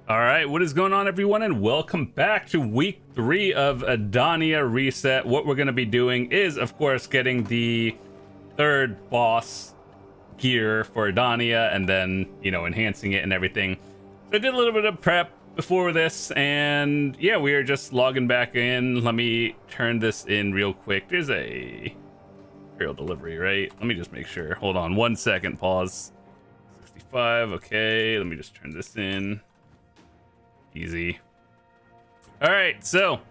All right, what is going on, everyone, and welcome back to week 3 of Edania Reset. What we're going to be doing is, of course, getting the third boss gear for Edania and then, enhancing it and everything. So I did a little bit of prep before this, and yeah, we are just logging back in. Let me turn this in real quick. There's a material delivery, right? Let me just make sure. Hold on 1 second, pause. 65, okay, let me just turn this in. Easy. All right, so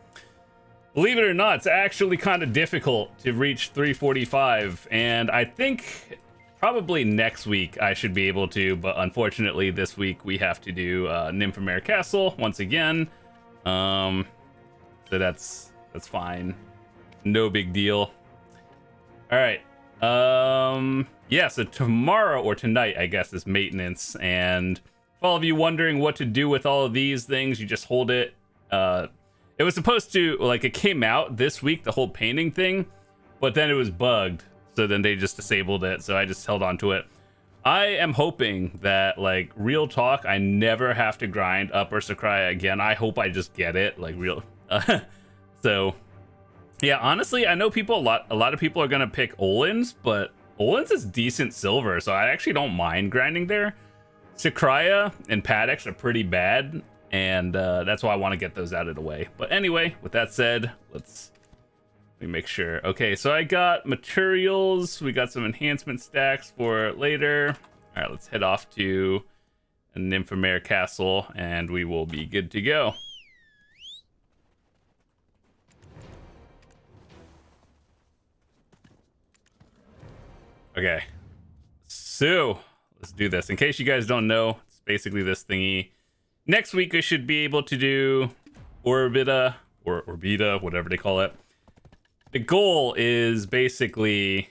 believe it or not, it's actually kind of difficult to reach 345, and I think probably next week I should be able to, but unfortunately this week we have to do Nyamare Castle once again. So that's fine, no big deal. All right, yeah, so tomorrow or tonight I guess is maintenance, and for all of you wondering what to do with all of these things, you just hold it. It was supposed to, it came out this week, the whole painting thing, but then it was bugged. So then they just disabled it. So I just held on to it. I am hoping that, real talk, I never have to grind Upper Sakraya again. I hope I just get it, real. So, yeah, honestly, I know a lot of people are going to pick Olin's, but Olin's is decent silver. So I actually don't mind grinding there. Sakraya and Paddocks are pretty bad, and that's why I want to get those out of the way. But anyway, with that said, let me make sure. Okay, so I got materials. We got some enhancement stacks for later. All right, let's head off to Nyamare Castle, and we will be good to go. Okay, so let's do this. In case you guys don't know, it's basically this thingy. Next week, I should be able to do Orbita, or Orbita, whatever they call it. The goal is basically,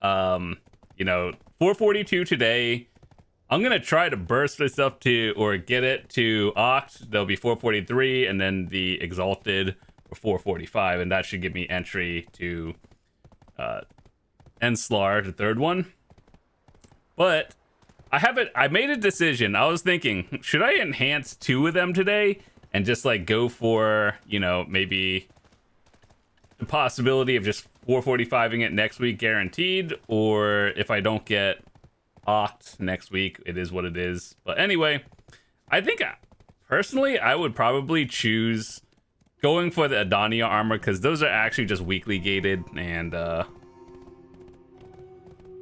442 today. I'm going to try to burst this up to, or get it to Oct. There'll be 443, and then the Exalted for 445, and that should give me entry to Enslar, the third one. But I made a decision. I was thinking, should I enhance 2 of them today and just go for, maybe the possibility of just 445ing it next week guaranteed, or if I don't get Oct next week, it is what it is. But anyway, I think personally I would probably choose going for the Edania armor, because those are actually just weakly gated, and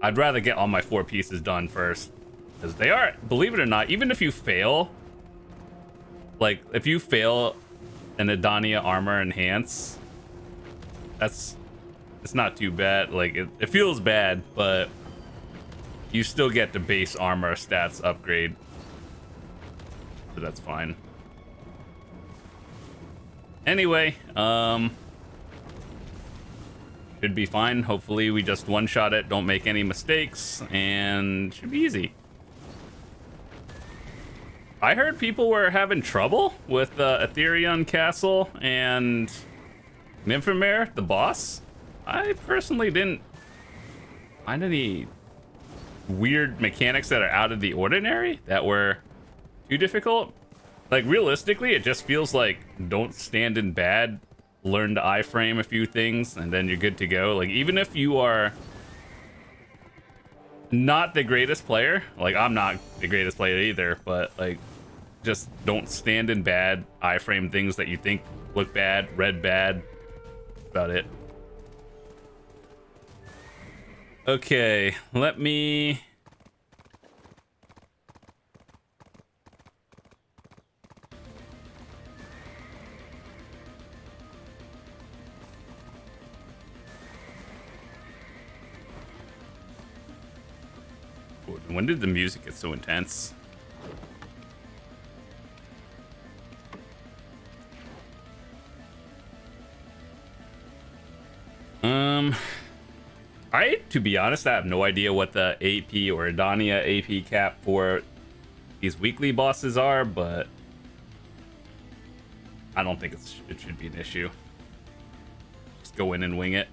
I'd rather get all my 4 pieces done first. Because they are, believe it or not, even if you fail, if you fail an Edania armor enhance, it's not too bad. It feels bad, but you still get the base armor stats upgrade. So that's fine. Anyway, should be fine. Hopefully we just one-shot it, don't make any mistakes, and should be easy. I heard people were having trouble with Edania Castle and Nyamare, the boss. I personally didn't find any weird mechanics that are out of the ordinary that were too difficult. Realistically, it just feels like don't stand in bad, learn to iframe a few things, and then you're good to go. Even if you are not the greatest player, I'm not the greatest player either, but just don't stand in bad iframe things that you think look bad, read bad. That's about it. Okay, let me when did the music get so intense? To be honest, I have no idea what the AP or Edania AP cap for these weekly bosses are, but I don't think it should be an issue. Just go in and wing it.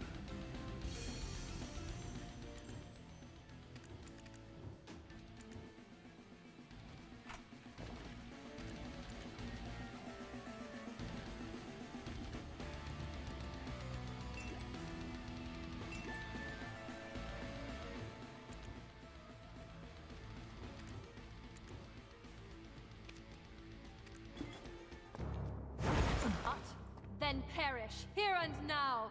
perish here and now.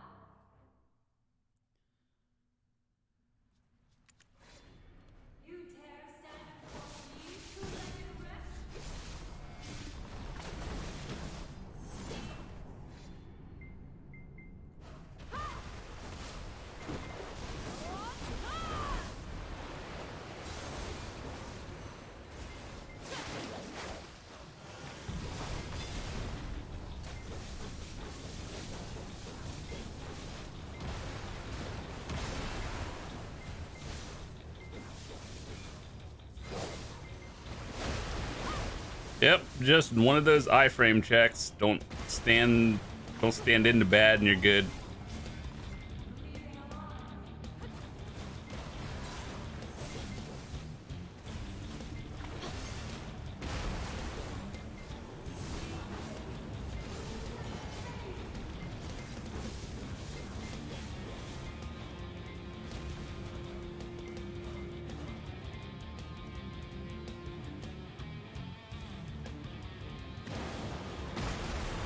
You dare stand before me, two-legged wretch? Yep, just one of those iframe checks. Don't stand into bad and you're good.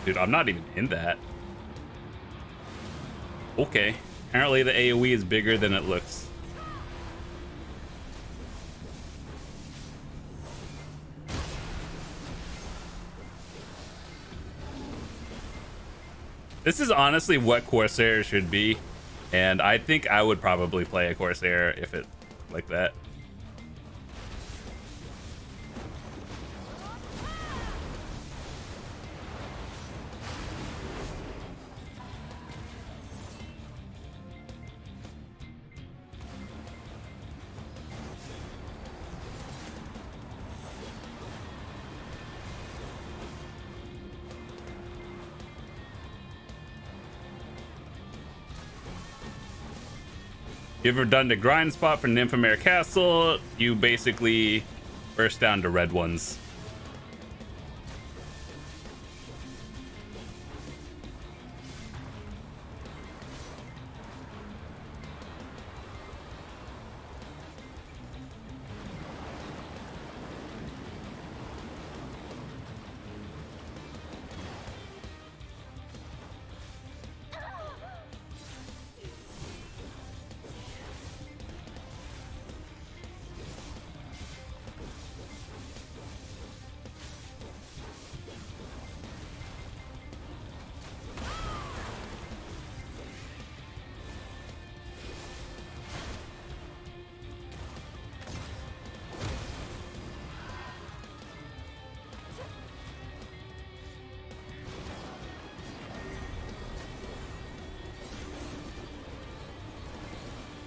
Dude, I'm not even in that. Okay. Apparently the AoE is bigger than it looks. This is honestly what Corsair should be. And I think I would probably play a Corsair if it like that. You ever done the grind spot for Nyamare Castle? You basically burst down to red ones.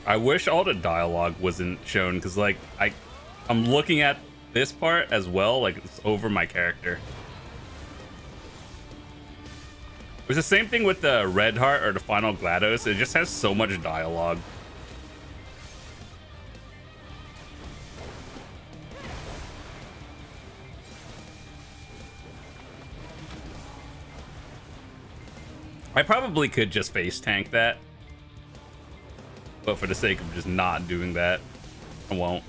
I wish all the dialogue wasn't shown because like I'm looking at this part as well, like it's over my character. It was the same thing with the Red Heart or the Final GLaDOS. It just has so much dialogue. I probably could just face tank that. But for the sake of just not doing that, I won't.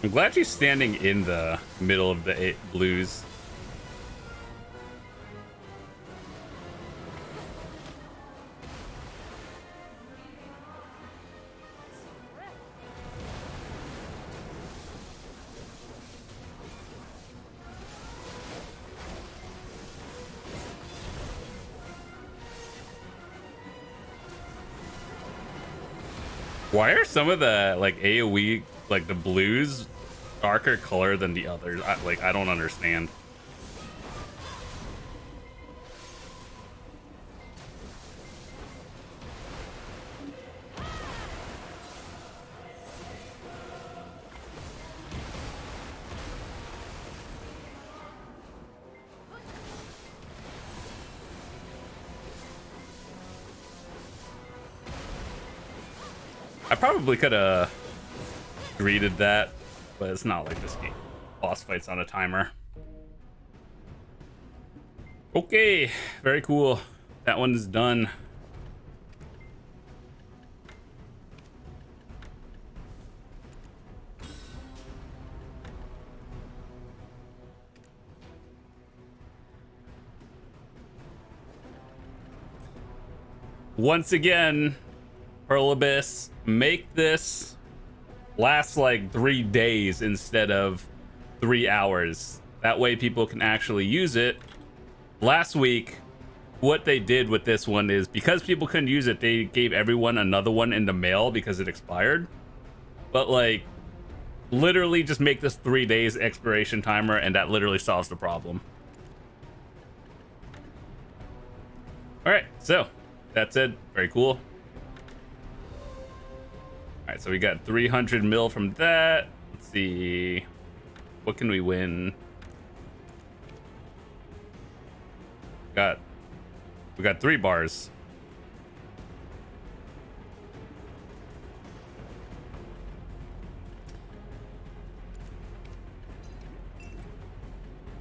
I'm glad she's standing in the middle of the blues. Why are some of the like AoE, like the blues, darker color than the others? I don't understand. I probably could have greeted that, but it's not like this game. Boss fights on a timer. Okay, very cool. That one's done. Once again, Pearl Abyss, make this last like 3 days instead of 3 hours. That way people can actually use it. Last week, what they did with this one is because people couldn't use it, they gave everyone another one in the mail because it expired. But like, literally just make this 3 days expiration timer, and that literally solves the problem. All right, so that's it. Very cool. All right, so we got 300 mil from that. Let's see, what can we win? We got 3 bars.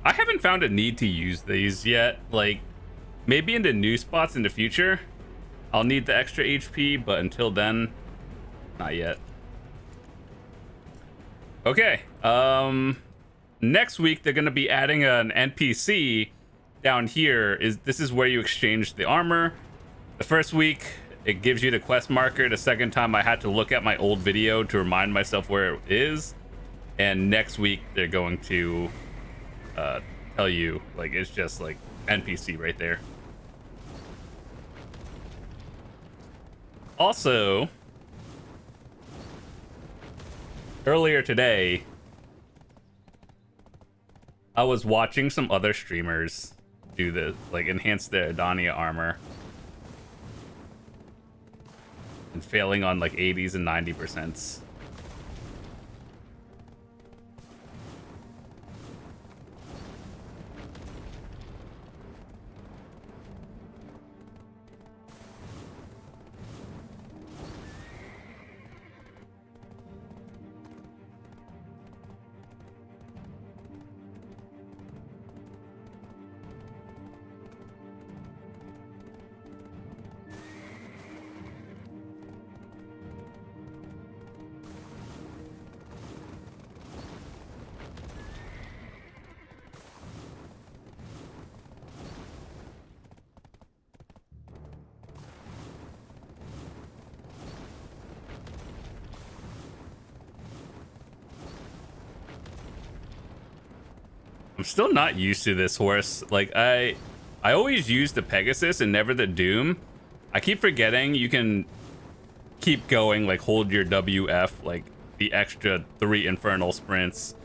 I haven't found a need to use these yet. Like, maybe in the new spots in the future, I'll need the extra HP, but until then, not yet. Okay, next week they're gonna be adding an NPC down here. This is where you exchange the armor. The first week it gives you the quest marker. The second time I had to look at my old video to remind myself where it is. And next week they're going to tell you, like, it's just like NPC right there. Also, earlier today, I was watching some other streamers do this, like enhance their Edania armor, and failing on like 80s and 90%. I'm still not used to this horse. Like, I always use the Pegasus and never the Doom. I keep forgetting you can keep going, like hold your WF, like the extra 3 infernal sprints.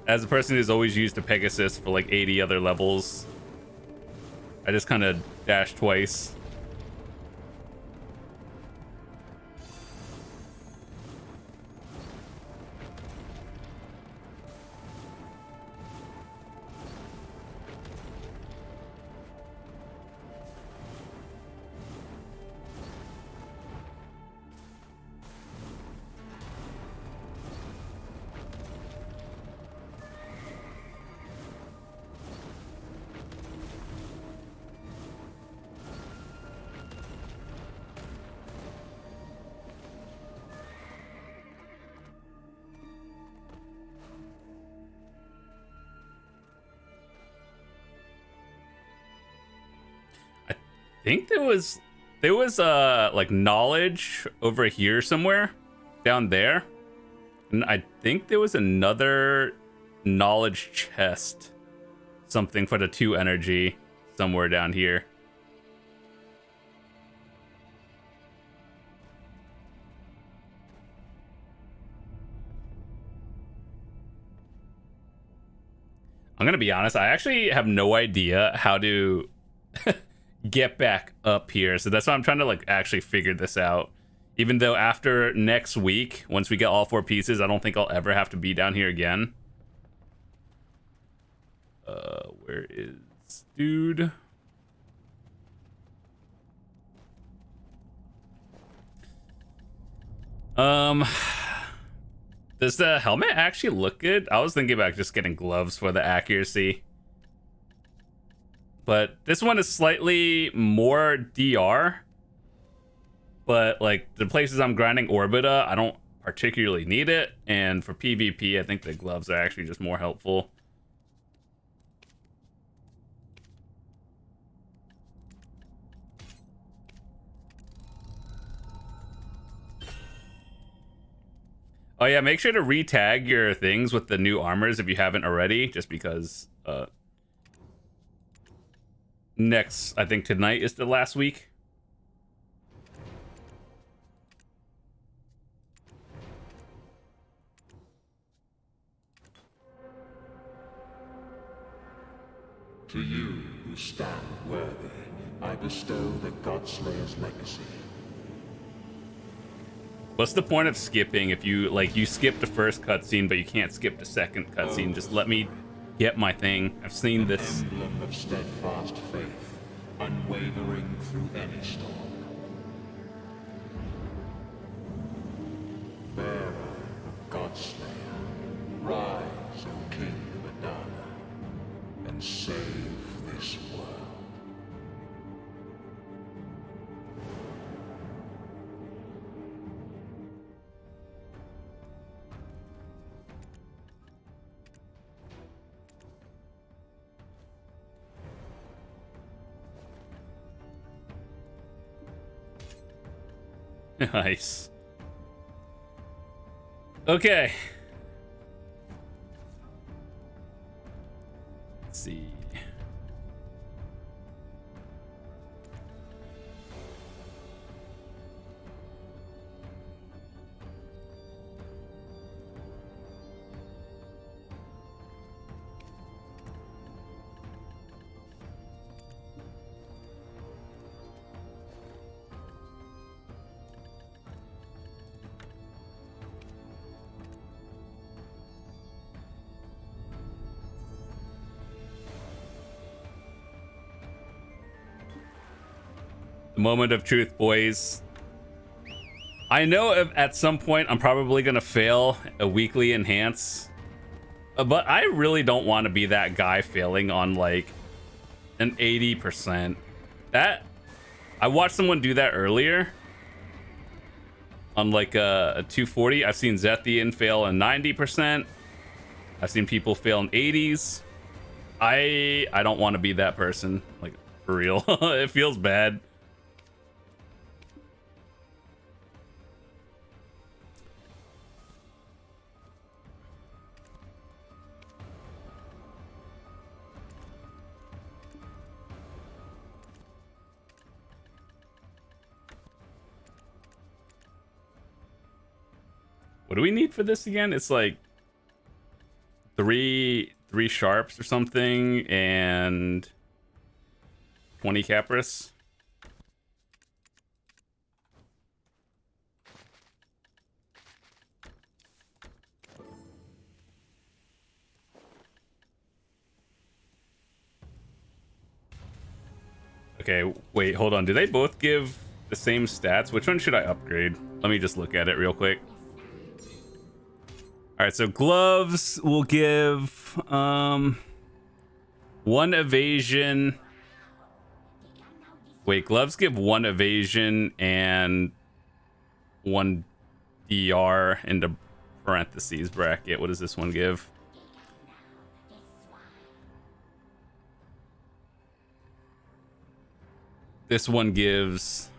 As a person who's always used the Pegasus for like 80 other levels, I just kind of dash twice. I think there was like knowledge over here somewhere down there, and I think there was another knowledge chest, something for the 2 energy somewhere down here. I'm gonna be honest, I actually have no idea how to get back up here, so that's why I'm trying to like actually figure this out. Even though after next week, once we get all 4 pieces, I don't think I'll ever have to be down here again. Where is dude? Does the helmet actually look good? I was thinking about just getting gloves for the accuracy. But this one is slightly more DR. But like the places I'm grinding Orbita, I don't particularly need it. And for PvP, I think the gloves are actually just more helpful. Oh yeah, make sure to re-tag your things with the new armors if you haven't already, just because next, I think tonight is the last week. To you who stand worthy, I bestow the Godslayer's legacy. What's the point of skipping if you like you skip the first cutscene but you can't skip the second cutscene? Just let me get my thing. I've seen this. Emblem of steadfast faith, unwavering through any storm. Bearer of Godslayer, rise, O King of Edania, and save this world. Nice. Okay. Let's see. The moment of truth, boys. I know at some point I'm probably gonna fail a weekly enhance, but I really don't want to be that guy failing on like an 80%. That I watched someone do that earlier on like a 240. I've seen Zethian fail in 90%. I've seen people fail in 80s. I don't want to be that person, like, for real. It feels bad. What do we need for this again? It's like three sharps or something and 20 Capris. Okay, wait, hold on. Do they both give the same stats? Which one should I upgrade? Let me just look at it real quick. All right, so gloves will give 1 evasion. Wait, gloves give 1 evasion and 1 DR into parentheses bracket. What does this one give? This one gives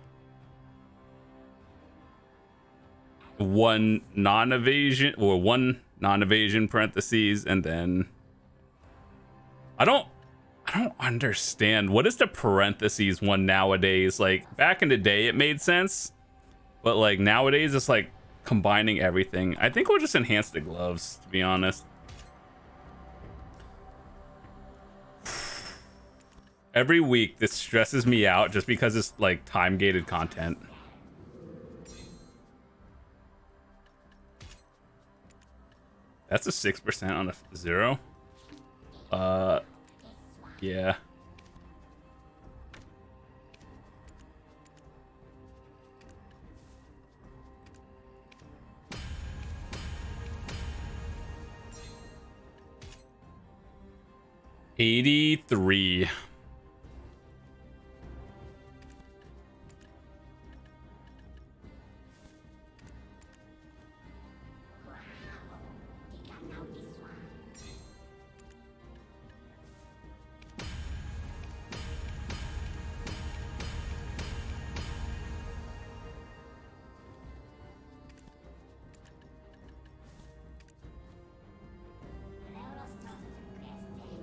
1 non-evasion, or 1 non-evasion parentheses, and then I don't understand what is the parentheses one nowadays. Like back in the day it made sense, but like nowadays it's like combining everything. I think we'll just enhance the gloves, to be honest. Every week, this stresses me out just because it's like time-gated content. That's a 6% on a 0. Yeah. $83.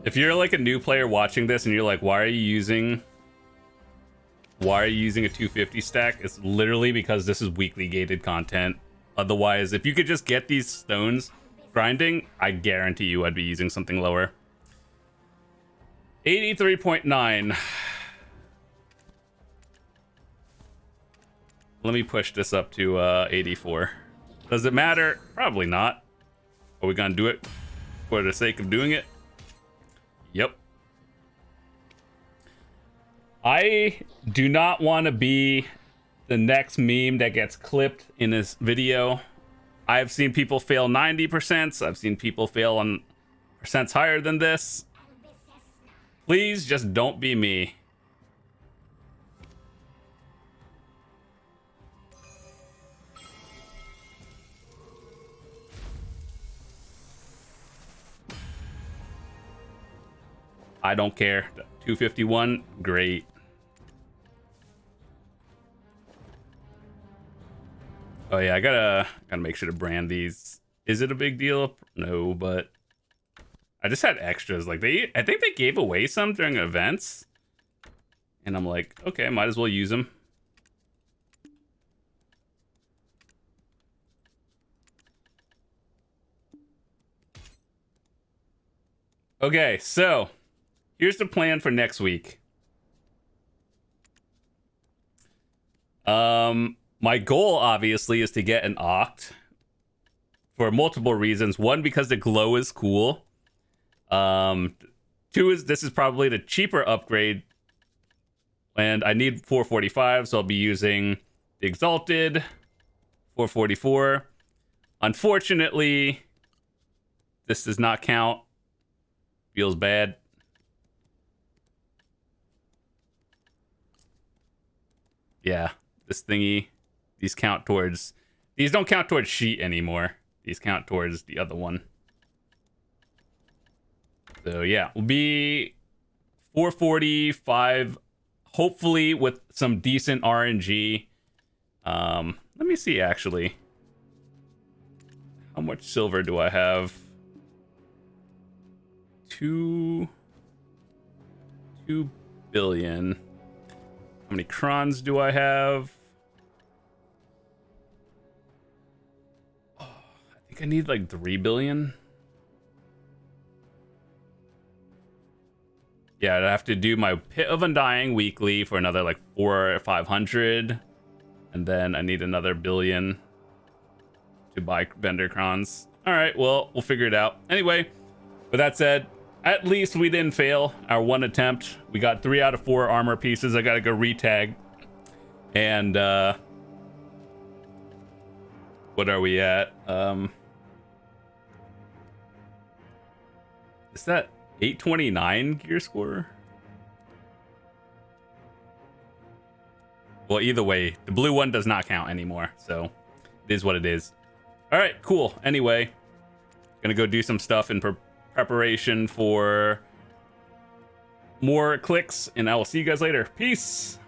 If you're like a new player watching this and you're like, why are you using a 250 stack? It's literally because this is weekly gated content. Otherwise, if you could just get these stones grinding, I guarantee you I'd be using something lower. 83.9. Let me push this up to 84. Does it matter? Probably not. Are we gonna do it for the sake of doing it? Yep. I do not want to be the next meme that gets clipped in this video. I've seen people fail 90%. I've seen people fail on percents higher than this. Please just don't be me. I don't care. 251, great. Oh yeah, I gotta make sure to brand these. Is it a big deal? No, but I just had extras. Like I think they gave away some during events, and I'm like, okay, might as well use them. Okay, so here's the plan for next week. My goal obviously is to get an Oct for multiple reasons. One, because the glow is cool. Two is this is probably the cheaper upgrade, and I need 445, so I'll be using the Exalted 444. Unfortunately, this does not count. Feels bad. Yeah, this thingy, these don't count towards sheet anymore. These count towards the other one. So yeah, we'll be 445, hopefully with some decent RNG. Let me see actually. How much silver do I have? 2 billion. How many crons do I have? Oh, I think I need like 3 billion. Yeah, I'd have to do my Pit of Undying weekly for another like 400 or 500, and then I need another billion to buy vendor crons. All right, well, we'll figure it out. Anyway, with that said, at least we didn't fail our one attempt. We got 3 out of 4 armor pieces. I gotta go retag. And what are we at? Is that 829 gear score? Well, either way, the blue one does not count anymore, so it is what it is. All right, cool. Anyway, gonna go do some stuff in preparation for more clicks, and I will see you guys later. Peace.